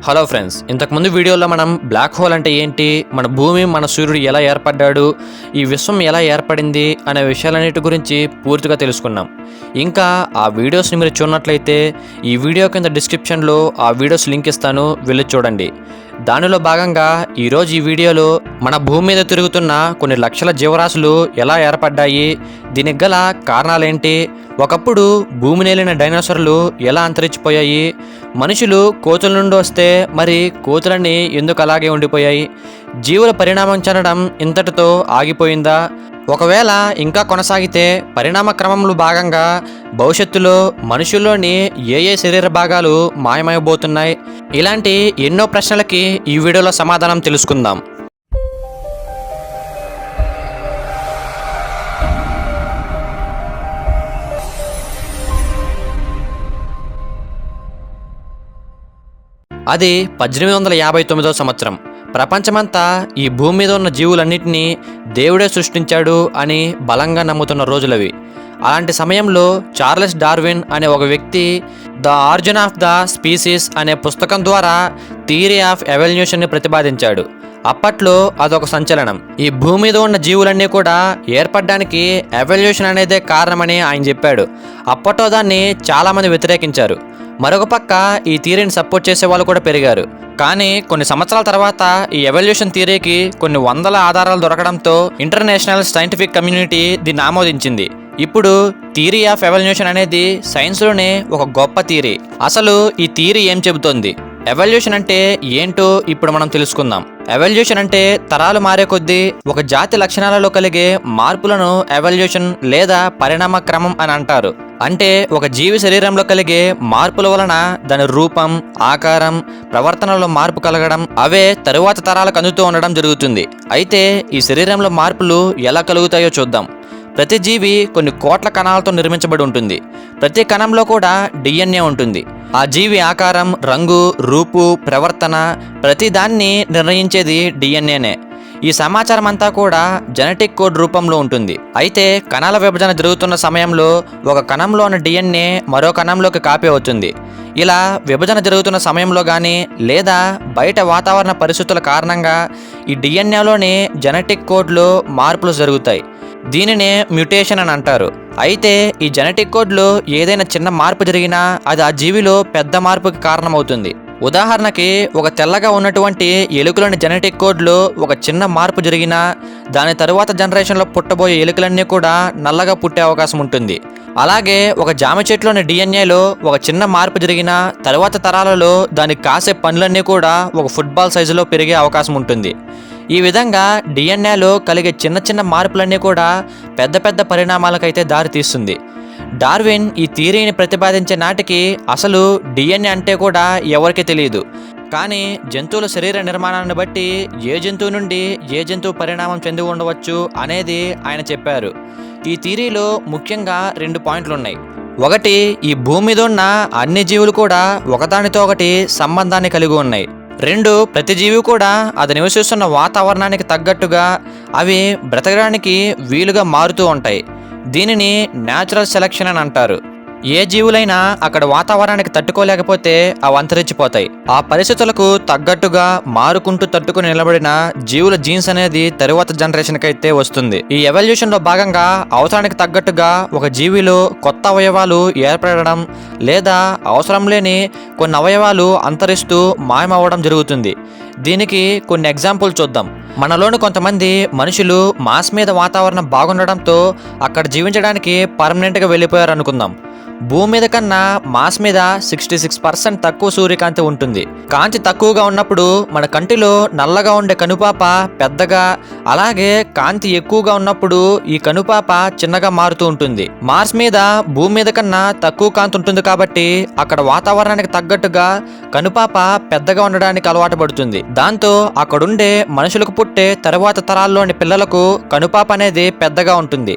Hello friends, ఇంతకుముందు వీడియోలో మనం బ్లాక్ హోల్ అంటే ఏంటి, మన భూమి మన సూర్యుడు ఎలా ఏర్పడ్డాడు, ఈ విశ్వం ఎలా ఏర్పడింది అనే విషయాలన్నిటి గురించి పూర్తిగా తెలుసుకున్నాం. ఇంకా ఆ వీడియోస్ని మీరు చూడనట్లయితే ఈ వీడియో కింద డిస్క్రిప్షన్లో ఆ వీడియోస్ లింక్ ఇస్తాను, వెళ్ళి చూడండి. దానిలో భాగంగా ఈరోజు ఈ వీడియోలో మన భూమి మీద తిరుగుతున్న కొన్ని లక్షల జీవరాశులు ఎలా ఏర్పడ్డాయి, దీనికి గల కారణాలేంటి, ఒకప్పుడు భూమి నేలిన డైనోసార్లు ఎలా అంతరించిపోయాయి, మనుషులు కోతుల నుండి వస్తే మరి కోతులన్నీ ఎందుకు అలాగే ఉండిపోయాయి, జీవుల పరిణామం చెందడం ఇంతటితో ఆగిపోయిందా, ఒకవేళ ఇంకా కొనసాగితే పరిణామ క్రమంలో భాగంగా భవిష్యత్తులో మనుషుల్లోని ఏ శరీర భాగాలు మాయమైపోతున్నాయి, ఇలాంటి ఎన్నో ప్రశ్నలకి ఈ వీడియోలో సమాధానం తెలుసుకుందాం. అది 1859 సంవత్సరం. ప్రపంచమంతా ఈ భూమి మీద ఉన్న జీవులన్నింటినీ దేవుడే సృష్టించాడు అని బలంగా నమ్ముతున్న రోజులవి. అలాంటి సమయంలో చార్లెస్ డార్విన్ అనే ఒక వ్యక్తి the origin of the species అనే పుస్తకం ద్వారా థియరీ ఆఫ్ ఎవల్యూషన్ని ప్రతిపాదించాడు. అప్పట్లో అదొక సంచలనం. ఈ భూమి మీద ఉన్న జీవులన్నీ కూడా ఏర్పడడానికి ఎవల్యూషన్ అనేదే కారణమని ఆయన చెప్పాడు. అప్పట్లో దాన్ని చాలామంది వ్యతిరేకించారు. మరొక పక్క ఈ థియరీని సపోర్ట్ చేసే వాళ్ళు కూడా పెరిగారు. కానీ కొన్ని సంవత్సరాల తర్వాత ఈ ఎవల్యూషన్ థియరీకి కొన్ని వందల ఆధారాలు దొరకడంతో ఇంటర్నేషనల్ సైంటిఫిక్ కమ్యూనిటీ దీన్ని ఆమోదించింది. ఇప్పుడు థియరీ ఆఫ్ ఎవల్యూషన్ అనేది సైన్స్లోనే ఒక గొప్ప థియరీ. అసలు ఈ థియరీ ఏం చెబుతోంది, ఎవల్యూషన్ అంటే ఏంటో ఇప్పుడు మనం తెలుసుకుందాం. ఎవల్యూషన్ అంటే తరాలు మారే కొద్దీ ఒక జాతి లక్షణాలలో కలిగే మార్పులను ఎవల్యూషన్ లేదా పరిణామ క్రమం అని అంటారు. అంటే ఒక జీవి శరీరంలో కలిగే మార్పుల వలన దాని రూపం, ఆకారం, ప్రవర్తనలో మార్పు కలగడం, అవే తరువాత తరాలకు అందుతూ ఉండడం జరుగుతుంది. అయితే ఈ శరీరంలో మార్పులు ఎలా కలుగుతాయో చూద్దాం. ప్రతి జీవి కొన్ని కోట్ల కణాలతో నిర్మించబడి ఉంటుంది. ప్రతి కణంలో కూడా డిఎన్ఏ ఉంటుంది. ఆ జీవి ఆకారం, రంగు, రూపు, ప్రవర్తన ప్రతి దాన్ని నిర్ణయించేది డిఎన్ఏనే. ఈ సమాచారం అంతా కూడా జెనెటిక్ కోడ్ రూపంలో ఉంటుంది. అయితే కణాల విభజన జరుగుతున్న సమయంలో ఒక కణంలో ఉన్న డిఎన్ఏ మరో కణంలోకి కాపీ అవుతుంది. ఇలా విభజన జరుగుతున్న సమయంలో కానీ లేదా బయట వాతావరణ పరిస్థితుల కారణంగా ఈ డిఎన్ఏలోని జెనెటిక్ కోడ్లో మార్పులు జరుగుతాయి. దీనినే మ్యుటేషన్ అని అంటారు. అయితే ఈ జెనెటిక్ కోడ్లో ఏదైనా చిన్న మార్పు జరిగినా అది ఆ జీవిలో పెద్ద మార్పుకి కారణమవుతుంది. ఉదాహరణకి ఒక తెల్లగా ఉన్నటువంటి ఎలుకలోని జెనెటిక్ కోడ్లో ఒక చిన్న మార్పు జరిగినా దాని తరువాత జనరేషన్లో పుట్టబోయే ఎలుకలన్నీ కూడా నల్లగా పుట్టే అవకాశం ఉంటుంది. అలాగే ఒక జామ చెట్లోని డిఎన్ఏలో ఒక చిన్న మార్పు జరిగినా తరువాత తరాలలో దానికి కాసే పండ్లన్నీ కూడా ఒక ఫుట్బాల్ సైజులో పెరిగే అవకాశం ఉంటుంది. ఈ విధంగా డిఎన్ఏలో కలిగే చిన్న చిన్న మార్పులన్నీ కూడా పెద్ద పెద్ద పరిణామాలకైతే దారితీస్తుంది. డార్విన్ ఈ థియరీని ప్రతిపాదించే నాటికి అసలు డిఎన్ఏ అంటే కూడా ఎవరికీ తెలియదు. కానీ జంతువుల శరీర నిర్మాణాన్ని బట్టి ఏ జంతువు నుండి ఏ జంతువు పరిణామం చెంది ఉండవచ్చు అనేది ఆయన చెప్పారు. ఈ థియరీలో ముఖ్యంగా 2 పాయింట్లు ఉన్నాయి. ఒకటి, ఈ భూమి మీద ఉన్న అన్ని జీవులు కూడా ఒకదానితో ఒకటి సంబంధాన్ని కలిగి ఉన్నాయి. 2, ప్రతి జీవి కూడా అది నివసిస్తున్న వాతావరణానికి తగ్గట్టుగా అవి బ్రతకడానికి వీలుగా మారుతూ ఉంటాయి. దీనిని న్యాచురల్ సెలక్షన్ అని అంటారు. ఏ జీవులైనా అక్కడ వాతావరణానికి తట్టుకోలేకపోతే అవి అంతరించిపోతాయి. ఆ పరిస్థితులకు తగ్గట్టుగా మారుకుంటూ తట్టుకుని నిలబడిన జీవుల జీన్స్ అనేది తరువాత జనరేషన్కి అయితే వస్తుంది. ఈ ఎవల్యూషన్లో భాగంగా అవసరానికి తగ్గట్టుగా ఒక జీవిలో కొత్త అవయవాలు ఏర్పడడం లేదా అవసరం లేని కొన్ని అవయవాలు అంతరిస్తూ మాయమవ్వడం జరుగుతుంది. దీనికి కొన్ని ఎగ్జాంపుల్ చూద్దాం. మనలోని కొంతమంది మనుషులు మాస్ మీద వాతావరణం బాగుండడంతో అక్కడ జీవించడానికి పర్మనెంట్గా వెళ్ళిపోయారు అనుకుందాం. భూమి మీద కన్నా మాస్ మీద 66% తక్కువ సూర్యకాంతి ఉంటుంది. కాంతి తక్కువగా ఉన్నప్పుడు మన కంటిలో నల్లగా ఉండే కనుపాప పెద్దగా, అలాగే కాంతి ఎక్కువగా ఉన్నప్పుడు ఈ కనుపాప చిన్నగా మారుతూ ఉంటుంది. మార్స్ మీద భూమి మీద కన్నా తక్కువ కాంతి ఉంటుంది కాబట్టి అక్కడ వాతావరణానికి తగ్గట్టుగా కనుపాప పెద్దగా ఉండడానికి అలవాటు పడుతుంది. దాంతో అక్కడుండే మనుషులకు పుట్టే తరువాత తరాల్లోని పిల్లలకు కనుపాప అనేది పెద్దగా ఉంటుంది.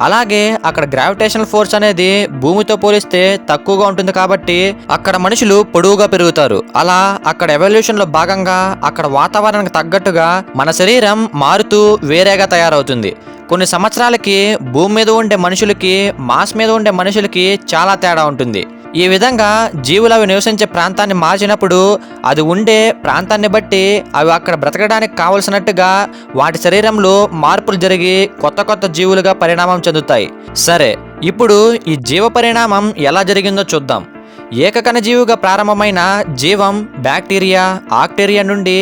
అలాగే అక్కడ గ్రావిటేషనల్ ఫోర్స్ అనేది భూమితో పోలిస్తే తక్కువగా ఉంటుంది కాబట్టి అక్కడ మనుషులు పొడవుగా పెరుగుతారు. అలా అక్కడ ఎవల్యూషన్లో భాగంగా అక్కడ వాతావరణానికి తగ్గట్టుగా మన శరీరం మారుతూ వేరేగా తయారవుతుంది. కొన్ని సంవత్సరాలకి భూమి మీద ఉండే మనుషులకి మాస్ మీద ఉండే మనుషులకి చాలా తేడా ఉంటుంది. ఈ విధంగా జీవులు అవి నివసించే ప్రాంతాన్ని మార్చినప్పుడు అది ఉండే ప్రాంతాన్ని బట్టి అవి అక్కడ బ్రతకడానికి కావలసినట్టుగా వాటి శరీరంలో మార్పులు జరిగి కొత్త కొత్త జీవులుగా పరిణామం చెందుతాయి. సరే, ఇప్పుడు ఈ జీవ పరిణామం ఎలా జరిగిందో చూద్దాం. ఏకకణ జీవిగా ప్రారంభమైన జీవం బ్యాక్టీరియా, ఆర్కియా నుండి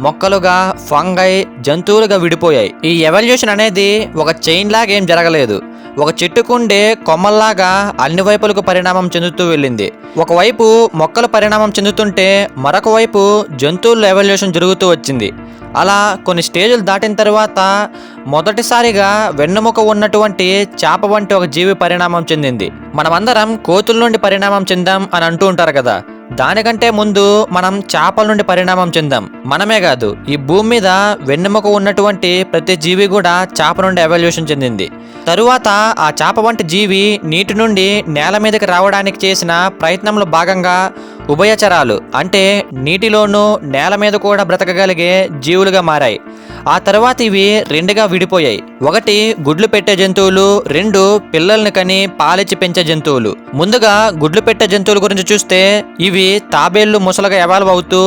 మొక్కలుగా, ఫంగై, జంతువులుగా విడిపోయాయి. ఈ ఎవల్యూషన్ అనేది ఒక చైన్ లాగా ఏం జరగలేదు. ఒక చెట్టుకుండే కొమ్మల్లాగా అన్ని వైపులకు పరిణామం చెందుతూ వెళ్ళింది. ఒకవైపు మొక్కలు పరిణామం చెందుతుంటే మరొక వైపు జంతువుల్లో ఎవల్యూషన్ జరుగుతూ వచ్చింది. అలా కొన్ని స్టేజ్లు దాటిన తర్వాత మొదటిసారిగా వెన్నెముక ఉన్నటువంటి చేప వంటి ఒక జీవి పరిణామం చెందింది. మనమందరం కోతుల నుండి పరిణామం చెందాం అని అంటూ ఉంటారు కదా. దానికంటే ముందు మనం చేపల నుండి పరిణామం చెందాం. మనమే కాదు, ఈ భూమి మీద వెన్నెముక ఉన్నటువంటి ప్రతి జీవి కూడా చేప నుండి ఎవల్యూషన్ చెందింది. తరువాత ఆ చేప వంటి జీవి నీటి నుండి నేల మీదకి రావడానికి చేసిన ప్రయత్నంలో భాగంగా ఉభయచరాలు అంటే నీటిలోనూ నేల మీద కూడా బ్రతకగలిగే జీవులుగా మారాయి. ఆ తర్వాత ఇవి రెండుగా విడిపోయాయి. ఒకటి గుడ్లు పెట్టే జంతువులు, రెండు పిల్లల్ని కని పాలిచ్చి పెంచే జంతువులు. ముందుగా గుడ్లు పెట్టే జంతువుల గురించి చూస్తే ఇవి తాబేళ్లు, ముసలుగా ఎవాల్వ్ అవుతూ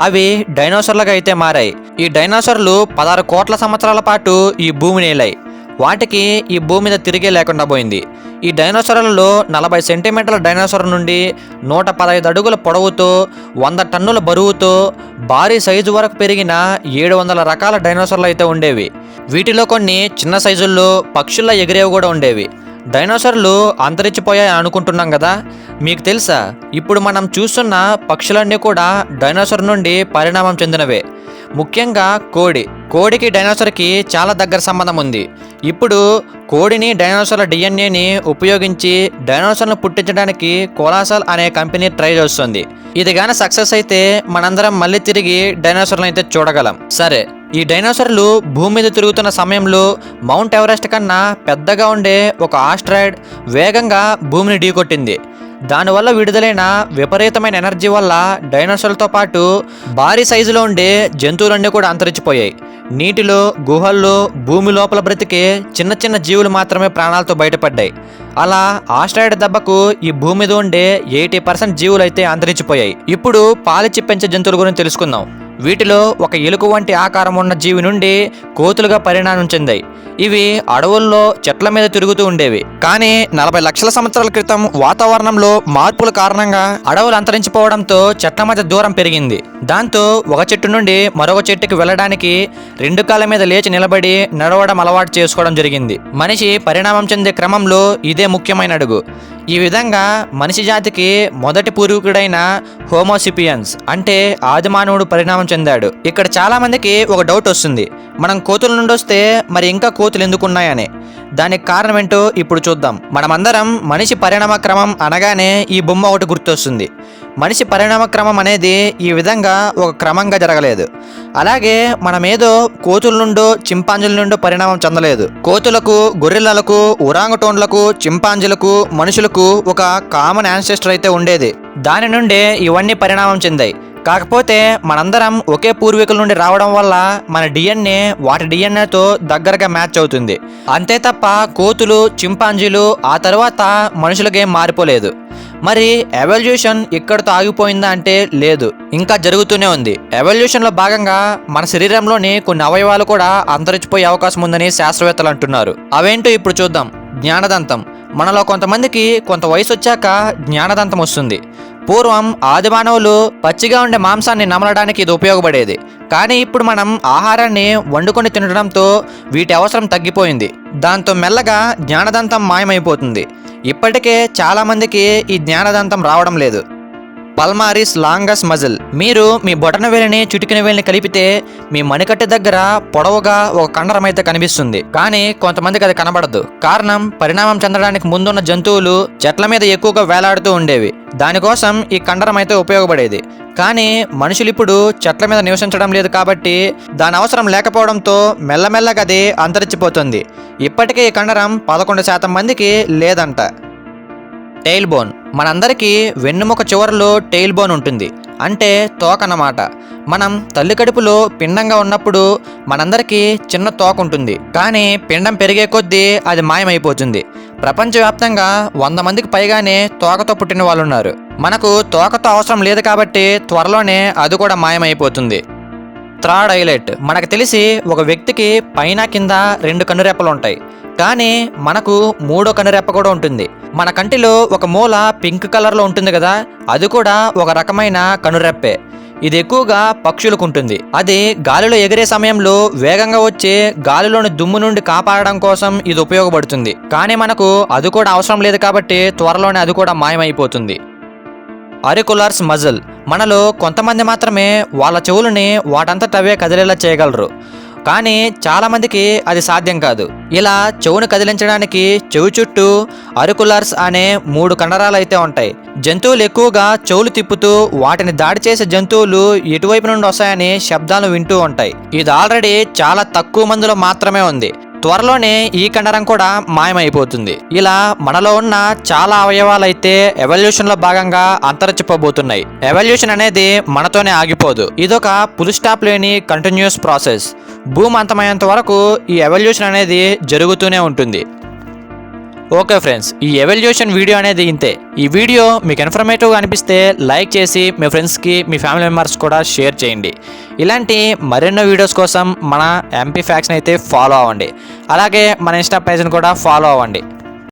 అవి డైనోసార్లుగా అయితే మారాయి. ఈ డైనోసార్లు 16 కోట్ల సంవత్సరాల పాటు ఈ భూమిని ఏలాయి. వాటికి ఈ భూమి మీద తిరిగే లేకుండా పోయింది. ఈ డైనోసార్లలో 40 సెంటీమీటర్ల డైనోసార్ నుండి 115 అడుగుల పొడవుతో 100 టన్నుల బరువుతో భారీ సైజు వరకు పెరిగిన 700 రకాల డైనోసార్లు అయితే ఉండేవి. వీటిలో కొన్ని చిన్న సైజుల్లో పక్షుల్లో ఎగిరేవి కూడా ఉండేవి. డైనోసార్లు అంతరించిపోయాయి అనుకుంటున్నాం కదా. మీకు తెలుసా, ఇప్పుడు మనం చూస్తున్న పక్షులన్నీ కూడా డైనోసార్ నుండి పరిణామం చెందినవే. ముఖ్యంగా కోడికి డైనోసార్కి చాలా దగ్గర సంబంధం ఉంది. ఇప్పుడు కోడిని డైనోసార్ల డిఎన్ఏని ఉపయోగించి డైనోసార్లను పుట్టించడానికి కొలాసాల్ అనే కంపెనీ ట్రై చేస్తుంది. ఇది గాని సక్సెస్ అయితే మనందరం మళ్ళీ తిరిగి డైనోసార్లను అయితే చూడగలం. సరే, ఈ డైనోసార్లు భూమి మీద తిరుగుతున్న సమయంలో మౌంట్ ఎవరెస్ట్ కన్నా పెద్దగా ఉండే ఒక ఆస్ట్రాయిడ్ వేగంగా భూమిని ఢీకొట్టింది. దానివల్ల విడుదలైన విపరీతమైన ఎనర్జీ వల్ల డైనోసార్లతో పాటు భారీ సైజులో ఉండే జంతువులన్నీ కూడా అంతరించిపోయాయి. నీటిలో, గుహల్లో, భూమి లోపల బ్రతికే చిన్న చిన్న జీవులు మాత్రమే ప్రాణాలతో బయటపడ్డాయి. అలా ఆస్ట్రాయిడ్ దెబ్బకు ఈ భూమి మీద ఉండే 80% జీవులు అయితే అంతరించిపోయాయి. ఇప్పుడు పాలిచ్చి పెంచే జంతువుల గురించి తెలుసుకుందాం. వీటిలో ఒక ఎలుక వంటి ఆకారం ఉన్న జీవి నుండి కోతులుగా పరిణామం చెందాయి. ఇవి అడవుల్లో చెట్ల మీద తిరుగుతూ ఉండేవి. కానీ 40 లక్షల సంవత్సరాల క్రితం వాతావరణంలో మార్పుల కారణంగా అడవులు అంతరించిపోవడంతో చెట్ల మధ్య దూరం పెరిగింది. దాంతో ఒక చెట్టు నుండి మరొక చెట్టుకి వెళ్ళడానికి 2 కాళ్ళ మీద లేచి నిలబడి నడవడం అలవాటు చేసుకోవడం జరిగింది. మనిషి పరిణామం చెందే క్రమంలో ఇదే ముఖ్యమైన అడుగు. ఈ విధంగా మనిషి జాతికి మొదటి పూర్వీకుడైన హోమోసిపియన్స్ అంటే ఆదిమానవుడు పరిణామం చెందాడు. ఇక్కడ చాలా మందికి ఒక డౌట్ వస్తుంది, మనం కోతుల నుండి వస్తే మరి ఇంకా కోతులు ఎందుకున్నాయని. దానికి కారణం ఏంటో ఇప్పుడు చూద్దాం. మనమందరం మనిషి పరిణామ క్రమం అనగానే ఈ బొమ్మ ఒకటి గుర్తొస్తుంది. మనిషి పరిణామ క్రమం అనేది ఈ విధంగా ఒక క్రమంగా జరగలేదు. అలాగే మనమేదో కోతుల నుండో చింపాంజీల నుండో పరిణామం చెందలేదు. కోతులకు, గొర్రెలకు, ఒరాంగుటోన్లకు, చింపాంజీలకు, మనుషులకు ఒక కామన్ యాన్సెస్టర్ అయితే ఉండేది. దాని నుండే ఇవన్నీ పరిణామం చెందాయి. కాకపోతే మనందరం ఒకే పూర్వీకుల నుండి రావడం వల్ల మన డిఎన్ఏ వాటి డిఎన్ఏతో దగ్గరగా మ్యాచ్ అవుతుంది. అంతే తప్ప కోతులు, చింపాంజీలు ఆ తర్వాత మనుషులకి ఏం మారిపోలేదు. మరి ఎవల్యూషన్ ఇక్కడితో ఆగిపోయిందా అంటే లేదు, ఇంకా జరుగుతూనే ఉంది. ఎవల్యూషన్లో భాగంగా మన శరీరంలోని కొన్ని అవయవాలు కూడా అంతరించిపోయే అవకాశం ఉందని శాస్త్రవేత్తలు అంటున్నారు. అవేంటో ఇప్పుడు చూద్దాం. జ్ఞానదంతం. మనలో కొంతమందికి కొంత వయసు వచ్చాక జ్ఞానదంతం వస్తుంది. పూర్వం ఆదిమానవులు పచ్చిగా ఉండే మాంసాన్ని నమలడానికి ఇది ఉపయోగపడేది. కానీ ఇప్పుడు మనం ఆహారాన్ని వండుకొని తినడంతో వీటి అవసరం తగ్గిపోయింది. దాంతో మెల్లగా జ్ఞానదంతం మాయమైపోతుంది. ఇప్పటికే చాలామందికి ఈ జ్ఞానదంతం రావడం లేదు. పల్మారిస్ లాంగస్ మజిల్. మీరు మీ బొటన వేలిని చిటికిన వేలిని కలిపితే మీ మణికట్టు దగ్గర పొడవుగా ఒక కండరం అయితే కనిపిస్తుంది. కానీ కొంతమందికి అది కనబడదు. కారణం, పరిణామం చెందడానికి ముందున్న జంతువులు చెట్ల మీద ఎక్కువగా వేలాడుతూ ఉండేవి. దానికోసం ఈ కండరం అయితే ఉపయోగపడేది. కానీ మనుషులు ఇప్పుడు చెట్ల మీద నివసించడం లేదు కాబట్టి దాని అవసరం లేకపోవడంతో మెల్లమెల్లగా అది అంతరించిపోతుంది. ఇప్పటికే ఈ కండరం 11% మందికి లేదంట. Tail bone. మనందరికీ వెన్నుముక చివరిలో టెయిల్ బోన్ ఉంటుంది, అంటే తోక అన్నమాట. మనం తల్లి కడుపులో పిండంగా ఉన్నప్పుడు మనందరికీ చిన్న తోక ఉంటుంది. కానీ పిండం పెరిగే కొద్దీ అది మాయమైపోతుంది. ప్రపంచవ్యాప్తంగా 100 మందికి పైగానే తోకతో పుట్టిన వాళ్ళు ఉన్నారు. మనకు తోకతో అవసరం లేదు కాబట్టి త్వరలోనే అది కూడా మాయమైపోతుంది. Third highlight. మనకు తెలిసి ఒక వ్యక్తికి పైన కింద 2 కనురెప్పలు ఉంటాయి, కానీ మనకు 3వ కనురెప్ప కూడా ఉంటుంది. మన కంటిలో ఒక మూల పింక్ కలర్లో ఉంటుంది కదా, అది కూడా ఒక రకమైన కనురెప్పే. ఇది ఎక్కువగా పక్షులకు ఉంటుంది. అది గాలిలో ఎగిరే సమయంలో వేగంగా వచ్చే గాలిలోని దుమ్ము నుండి కాపాడడం కోసం ఇది ఉపయోగపడుతుంది. కానీ మనకు అది కూడా అవసరం లేదు కాబట్టి త్వరలోనే అది కూడా మాయమైపోతుంది. అరికులర్స్ మజిల్. మనలో కొంతమంది మాత్రమే వాళ్ళ చెవులని వాటంతటవే కదిలేలా చేయగలరు, కానీ చాలామందికి అది సాధ్యం కాదు. ఇలా చెవును కదిలించడానికి చెవి చుట్టూ అరికులర్స్ అనే 3 కండరాలు అయితే ఉంటాయి. జంతువులు ఎక్కువగా చెవులు తిప్పుతూ వాటిని దాడి చేసే జంతువులు ఎటువైపు నుండి వస్తాయని శబ్దాలు వింటూ ఉంటాయి. ఇది ఆల్రెడీ చాలా తక్కువ మందిలో మాత్రమే ఉంది. త్వరలోనే ఈ కండరం కూడా మాయమైపోతుంది. ఇలా మనలో ఉన్న చాలా అవయవాలైతే ఎవల్యూషన్ లో భాగంగా అంతరించిపోబోతున్నాయి. ఎవల్యూషన్ అనేది మనతోనే ఆగిపోదు. ఇదొక ఫుల్ స్టాప్ లేని కంటిన్యూస్ ప్రాసెస్. భూమి అంతమయ్యేంత వరకు ఈ ఎవల్యూషన్ అనేది జరుగుతూనే ఉంటుంది. ఓకే ఫ్రెండ్స్, ఈ ఎవల్యూషన్ వీడియో అనేది ఇంతే. ఈ వీడియో మీకు ఇన్ఫర్మేటివ్గా అనిపిస్తే లైక్ చేసి మీ ఫ్రెండ్స్కి, మీ ఫ్యామిలీ మెంబర్స్ కూడా షేర్ చేయండి. ఇలాంటి మరెన్నో వీడియోస్ కోసం మన ఎంపీ ఫ్యాక్స్ని అయితే ఫాలో అవ్వండి. అలాగే మన ఇన్స్టా పేజ్ని కూడా ఫాలో అవ్వండి.